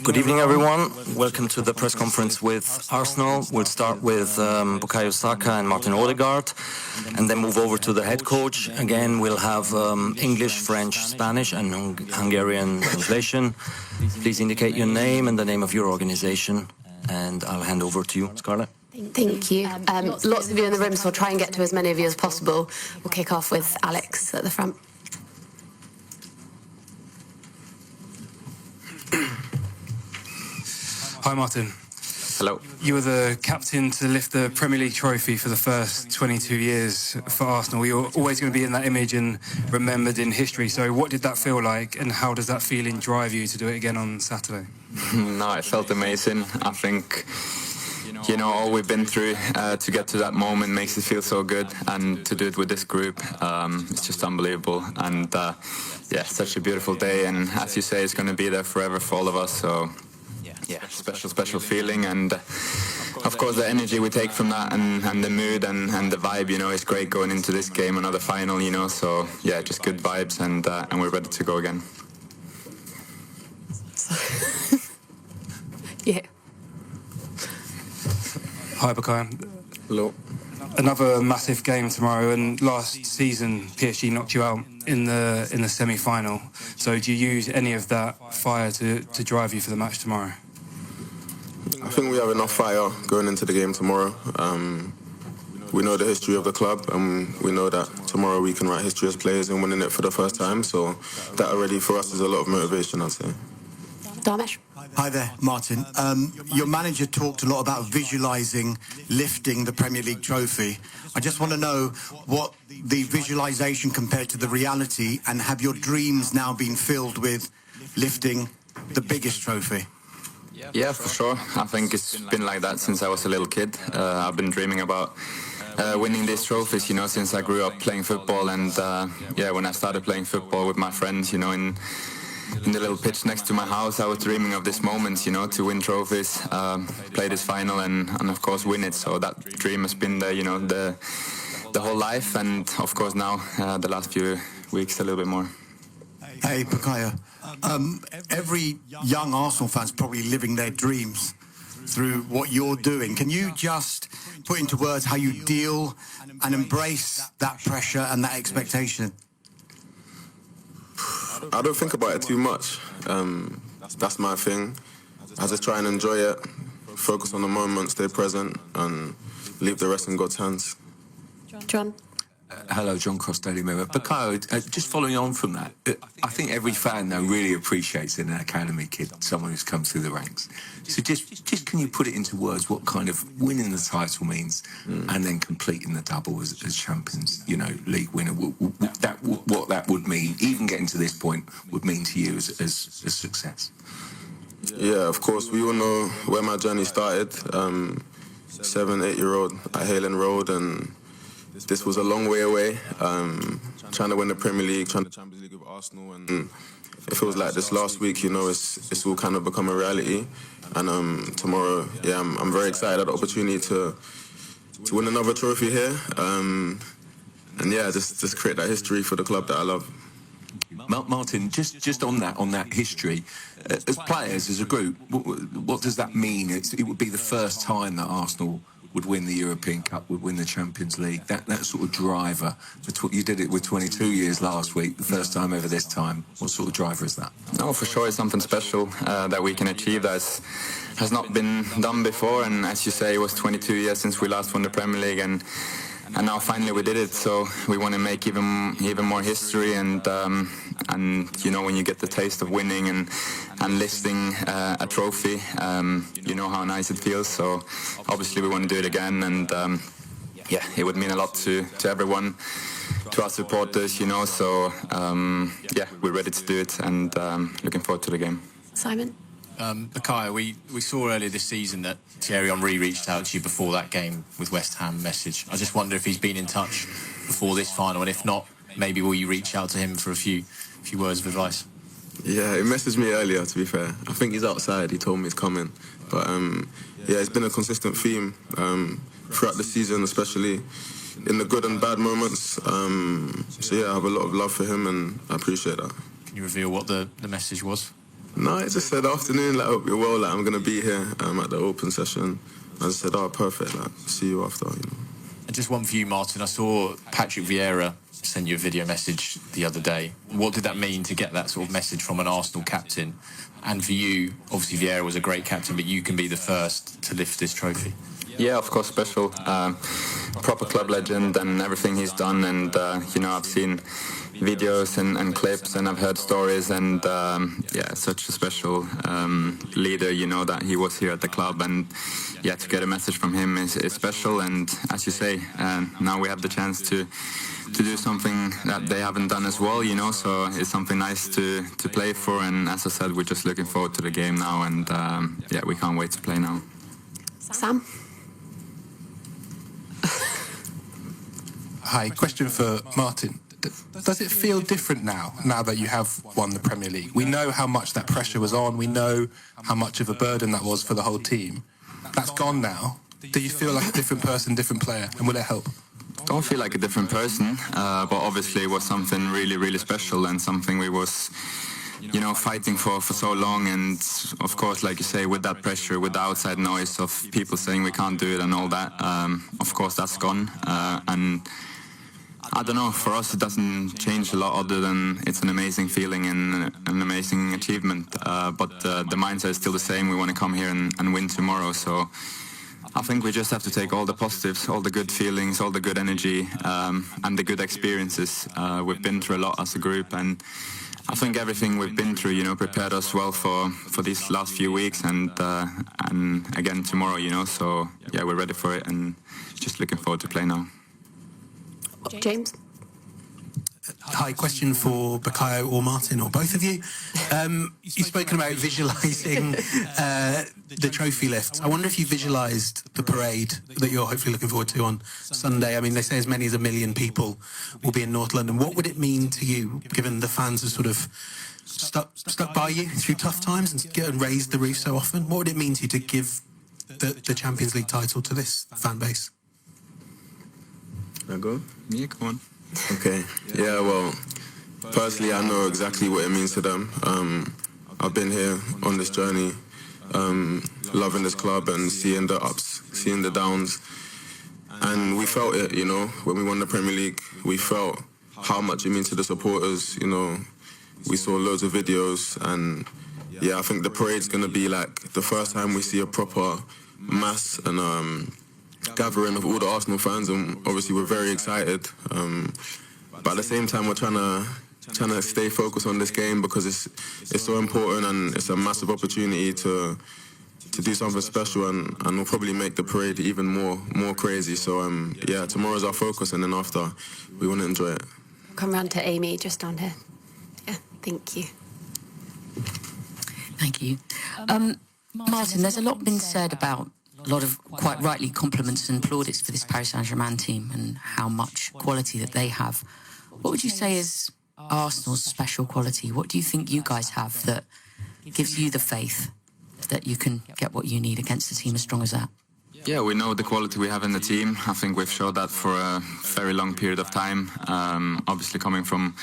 Good evening, everyone. Welcome to the press conference with Arsenal. We'll start with Bukayo, Saka and Martin Ordegad, and then move over to the head coach. Again, we'll have English, French, Spanish and Hungarian translation. Please indicate your name and the name of your organization, and I'll hand over to you, Scarlett. Thank you. Lots of you in the room, so we'll try and get to as many of you as possible. We'll kick off with Alex at the front. Hi, Martin. Hello. You were the captain to lift the Premier League trophy for the first 22 years for Arsenal. You're always going to be in that image and remembered in history. So what did that feel like, and how does that feeling drive you to do it again on Saturday? No, it felt amazing. I think, all we've been through to get to that moment makes it feel so good, and to do it with this group, it's just unbelievable. And such a beautiful day, and as you say, it's going to be there forever for all of us. So yeah, special feeling, and of course the energy we take from that, and the mood and the vibe, is great going into this game, another final, so yeah, just good vibes, and we're ready to go again. Yeah. Hi, Bukayo. Hello. Another massive game tomorrow, and last season PSG knocked you out in the semi-final. So do you use any of that fire to drive you for the match tomorrow? I think we have enough fire going into the game tomorrow. We know the history of the club, and we know that tomorrow we can write history as players and winning it for the first time. So that already for us is a lot of motivation, I'd say. Darmish. Hi there, Martin. Your manager talked a lot about visualising lifting the Premier League trophy. I just want to know what the visualisation compared to the reality, and have your dreams now been filled with lifting the biggest trophy? Yeah, for sure. I think it's been like that since I was a little kid. I've been dreaming about winning these trophies, since I grew up playing football. And when I started playing football with my friends, in the little pitch next to my house, I was dreaming of this moment, to win trophies, play this final, and of course win it. So that dream has been there, the whole life, and of course now the last few weeks a little bit more. Hey, Bukayo. Every young Arsenal fan's probably living their dreams through what you're doing. Can you just put into words how you deal and embrace that pressure and that expectation? I don't think about it too much. That's my thing. I just try and enjoy it, focus on the moment, stay present, and leave the rest in God's hands. John. Hello, John Cross, Daily Mirror. Bukayo, just following on from that, I think every fan now really appreciates in an academy kid someone who's come through the ranks. So just can you put it into words what kind of winning the title means, and then completing the double as Champions, League winner, what that would mean, even getting to this point, would mean to you as success? Yeah, of course, we all know where my journey started. 7-8-year-old at Haylen Road, and this was a long way away, trying to win the Premier League, trying to Champions League with Arsenal, and it feels like this last week, it's all kind of become a reality. And tomorrow, I'm very excited at the opportunity to win another trophy here, and just create that history for the club that I love. Martin, just on that history, as players, as a group, what does that mean? It would be the first time that Arsenal would win the European Cup, would win the Champions League, that sort of driver. You did it with 22 years last week, the first time ever this time. What sort of driver is that? No, for sure, it's something special that we can achieve that has not been done before. And as you say, it was 22 years since we last won the Premier League, and now finally we did it. So we want to make even more history, and when you get the taste of winning and lifting a trophy, you know how nice it feels. So obviously we want to do it again, and it would mean a lot to everyone, to our supporters, So we're ready to do it, and looking forward to the game. Simon. Bukayo, we saw earlier this season that Thierry Henry reached out to you before that game with West Ham message. I just wonder if he's been in touch before this final, and if not, maybe will you reach out to him for a few words of advice? Yeah, he messaged me earlier, to be fair. I think he's outside, he told me he's coming. But it's been a consistent theme throughout the season, especially in the good and bad moments. I have a lot of love for him, and I appreciate that. Can you reveal what the message was? No, it just said, afternoon, like, hope you're well, like, I'm going to be here at the open session. I just said, oh, perfect, like, see you after, you know. And just one for you, Martin. I saw Patrick Vieira send you a video message the other day. What did that mean to get that sort of message from an Arsenal captain? And for you, obviously Vieira was a great captain, but you can be the first to lift this trophy. Yeah, of course, special. Proper club legend and everything he's done. And, you know, I've seen videos and clips and I've heard stories. And, yeah, such a special leader, you know, that he was here at the club. And, yeah, to get a message from him is special. And, as you say, now we have the chance to do something that they haven't done as well, you know. So it's something nice to play for. And, as I said, we're just looking forward to the game now. And, yeah, we can't wait to play now. Sam? Hi, question for Martin. Does it feel different now that you have won the Premier League? We know how much that pressure was on. We know how much of a burden that was for the whole team. That's gone now. Do you feel like a different person, different player? And will it help? Don't feel like a different person, but obviously it was something really, really special and something we was, you know, fighting for so long. And of course, like you say, with that pressure, with the outside noise of people saying we can't do it and all that, of course that's gone. And I don't know, for us it doesn't change a lot other than it's an amazing feeling and an amazing achievement. But the mindset is still the same. We want to come here and win tomorrow. So I think we just have to take all the positives, all the good feelings, all the good energy, and the good experiences. We've been through a lot as a group, and I think everything we've been through, you know, prepared us well for these last few weeks and again tomorrow, you know. So yeah, we're ready for it and just looking forward to play now. James? Hi, question for Bukayo or Martin or both of you. You've spoken about visualising the trophy lift. I wonder if you visualised the parade that you're hopefully looking forward to on Sunday. I mean, they say as many as 1 million people will be in North London. What would it mean to you, given the fans have sort of stuck by you through tough times and raised the roof so often? What would it mean to you to give the Champions League title to this fan base? Can I go? Yeah, go on. Okay. Yeah, well, personally, I know exactly what it means to them. I've been here on this journey, loving this club and seeing the ups, seeing the downs. And we felt it, you know, when we won the Premier League. We felt how much it means to the supporters, you know. We saw loads of videos and, yeah, I think the parade's going to be like the first time we see a proper mass and gathering of all the Arsenal fans, and obviously we're very excited. But at the same time, we're trying to stay focused on this game because it's so important and it's a massive opportunity to do something special and we'll probably make the parade even more crazy. So yeah, tomorrow's our focus, and then after we want to enjoy it. Come round to Amy just down here. Yeah, thank you. Thank you. Martin, there's a lot been said about a lot of, quite rightly, compliments and plaudits for this Paris Saint-Germain team and how much quality that they have. What would you say is Arsenal's special quality? What do you think you guys have that gives you the faith that you can get what you need against a team as strong as that? Yeah, we know the quality we have in the team. I think we've showed that for a very long period of time. Obviously coming from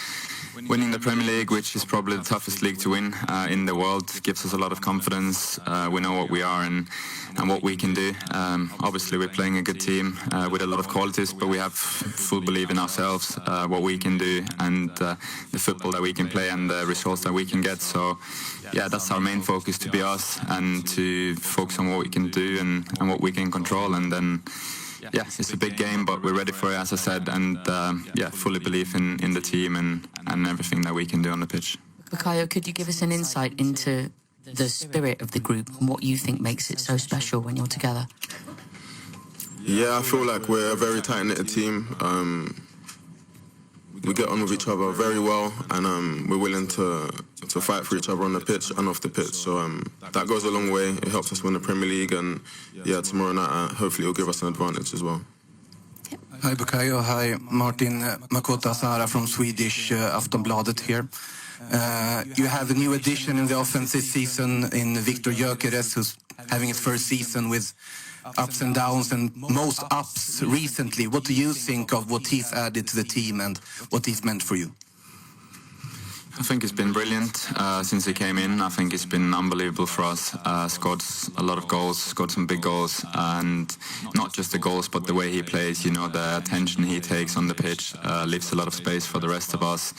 winning the Premier League, which is probably the toughest league to win in the world, gives us a lot of confidence. We know what we are and what we can do. Obviously, we're playing a good team with a lot of qualities, but we have full belief in ourselves, what we can do, and the football that we can play and the results that we can get. So, yeah, that's our main focus, to be us and to focus on what we can do and what we can control. And then, yeah, it's a big game, but we're ready for it, as I said, and yeah, fully believe in the team and everything that we can do on the pitch. Bukayo, could you give us an insight into the spirit of the group and what you think makes it so special when you're together? Yeah, I feel like we're a very tight-knit team. We get on with each other very well, and we're willing to fight for each other on the pitch and off the pitch. So that goes a long way. It helps us win the Premier League, and yeah, tomorrow night hopefully it'll give us an advantage as well. Hi Bukayo, hi Martin. Makota Sara from Swedish Aftonbladet here. You have a new addition in the offense this season in Victor Gyökeres, who's having his first season with ups and downs and most ups recently. What do you think of what he's added to the team and what he's meant for you? I think it's been brilliant since he came in. I think it's been unbelievable for us. Scored a lot of goals, scored some big goals, and not just the goals, but the way he plays. You know, the attention he takes on the pitch leaves a lot of space for the rest of us.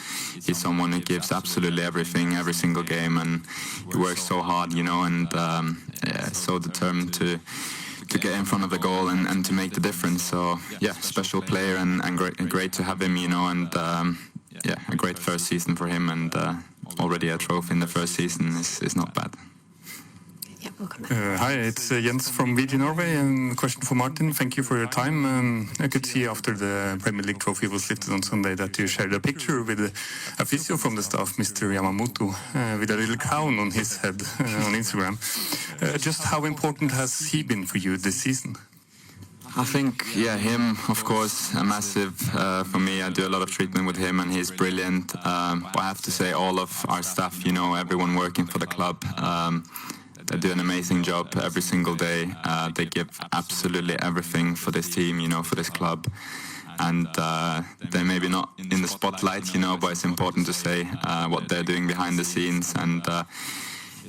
He's someone who gives absolutely everything, every single game, and he works so hard. You know, and so determined to get in front of the goal and to make the difference. So yeah, special player and great to have him. You know, and. Yeah, a great first season for him, and already a trophy in the first season is not bad. Yeah, we'll come back. Hi, it's Jens from VG Norway, and a question for Martin. Thank you for your time. I could see after the Premier League trophy was lifted on Sunday that you shared a picture with a physio from the staff, Mr. Yamamoto, with a little crown on his head on Instagram. Just how important has he been for you this season? I think, yeah, him, of course, a massive for me. I do a lot of treatment with him, and he's brilliant. But I have to say, all of our staff, you know, everyone working for the club, they do an amazing job every single day. They give absolutely everything for this team, you know, for this club. And they're maybe not in the spotlight, you know, but it's important to say what they're doing behind the scenes. And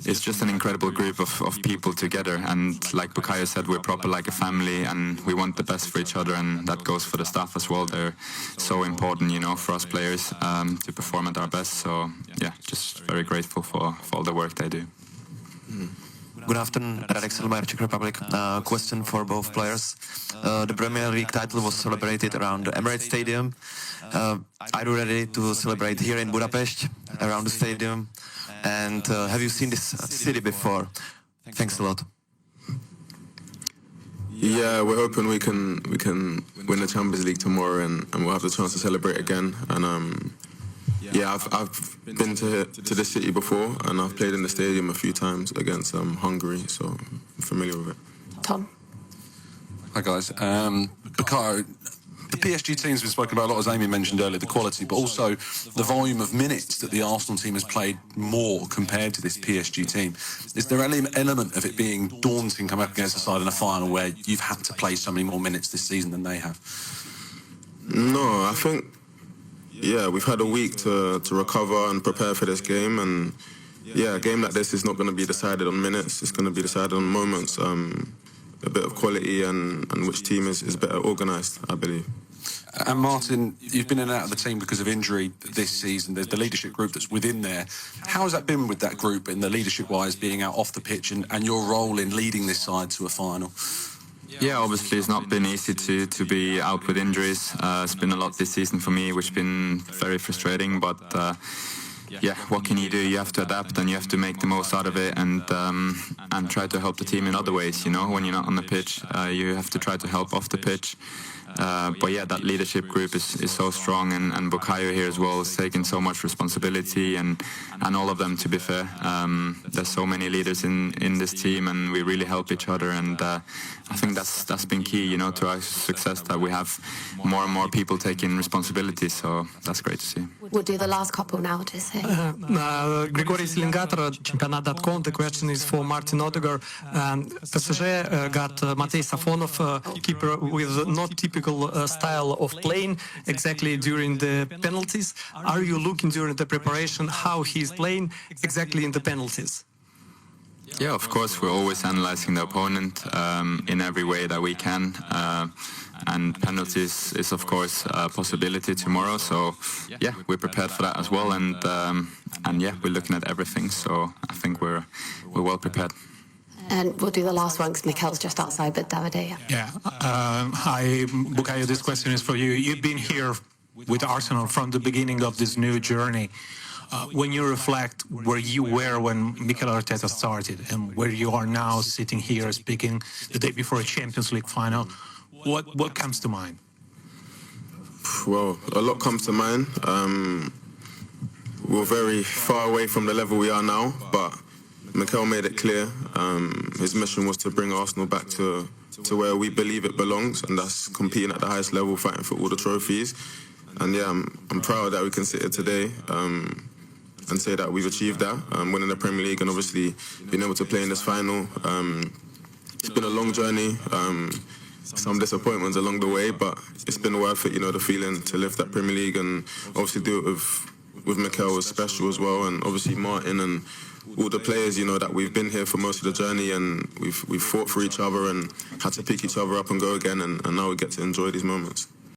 it's just an incredible group of people together, and like Bukayo said, we're proper like a family, and we want the best for each other, and that goes for the staff as well. They're so important, you know, for us players to perform at our best. So yeah, just very grateful for all the work they do. Good afternoon, Radek Silmer, Czech Republic. Question for both players. The Premier League title was celebrated around the Emirates Stadium. Are you ready to celebrate here in Budapest, around the stadium? And have you seen this city before? Thanks a lot. Yeah, we're hoping we can win the Champions League tomorrow, and we'll have the chance to celebrate again. And yeah, I've been to this city before, and I've played in the stadium a few times against Hungary, so I'm familiar with it. Tom? Hi guys. Bukayo, the PSG team's been spoken about a lot, as Amy mentioned earlier, the quality, but also the volume of minutes that the Arsenal team has played more compared to this PSG team. Is there any element of it being daunting coming up against a side in a final where you've had to play so many more minutes this season than they have? No, I think, yeah, we've had a week to recover and prepare for this game, and yeah, a game like this is not going to be decided on minutes, it's going to be decided on moments, a bit of quality and which team is better organised, I believe. And Martin, you've been in and out of the team because of injury this season. There's the leadership group that's within there. How has that been with that group in the leadership-wise, being out off the pitch, and your role in leading this side to a final? Yeah, obviously it's not been easy to be out with injuries. It's been a lot this season for me, which has been very frustrating, but yeah, what can you do? You have to adapt, and you have to make the most out of it, and try to help the team in other ways, you know. When you're not on the pitch, you have to try to help off the pitch. But yeah, that leadership group is so strong, and Bukayo here as well is taking so much responsibility, and all of them, to be fair. There's so many leaders in this team, and we really help each other, and I think that's been key, you know, to our success, that we have more and more people taking responsibility, so that's great to see. We'll do the last couple now, just say. Grigory Silingator, Championat.com. The question is for Martin Odegaard. PSG got Matej Safonov, keeper with not typical style of playing exactly during the penalties. Are you looking during the preparation how he's playing exactly in the penalties? Yeah, of course, we're always analysing the opponent in every way that we can. And penalties is, of course, a possibility tomorrow. So, yeah, we're prepared for that as well. And yeah, we're looking at everything. So I think we're well prepared. And we'll do the last one because Mikel's just outside, but Davide. Yeah. Hi, Bukayo, this question is for you. You've been here with Arsenal from the beginning of this new journey. When you reflect where you were when Mikel Arteta started and where you are now sitting here speaking the day before a Champions League final, what comes to mind? Well, a lot comes to mind. We're very far away from the level we are now, but Mikel made it clear. His mission was to bring Arsenal back to where we believe it belongs, and that's competing at the highest level, fighting for all the trophies. And yeah, I'm proud that we can sit here today and say that we've achieved that, winning the Premier League and obviously being able to play in this final. It's been a long journey, some disappointments along the way, but it's been worth it, you know, the feeling to lift that Premier League and obviously do it with Mikel was special as well, and obviously Martin and all the players, you know, that we've been here for most of the journey, and we've fought for each other and had to pick each other up and go again, and now we get to enjoy these moments.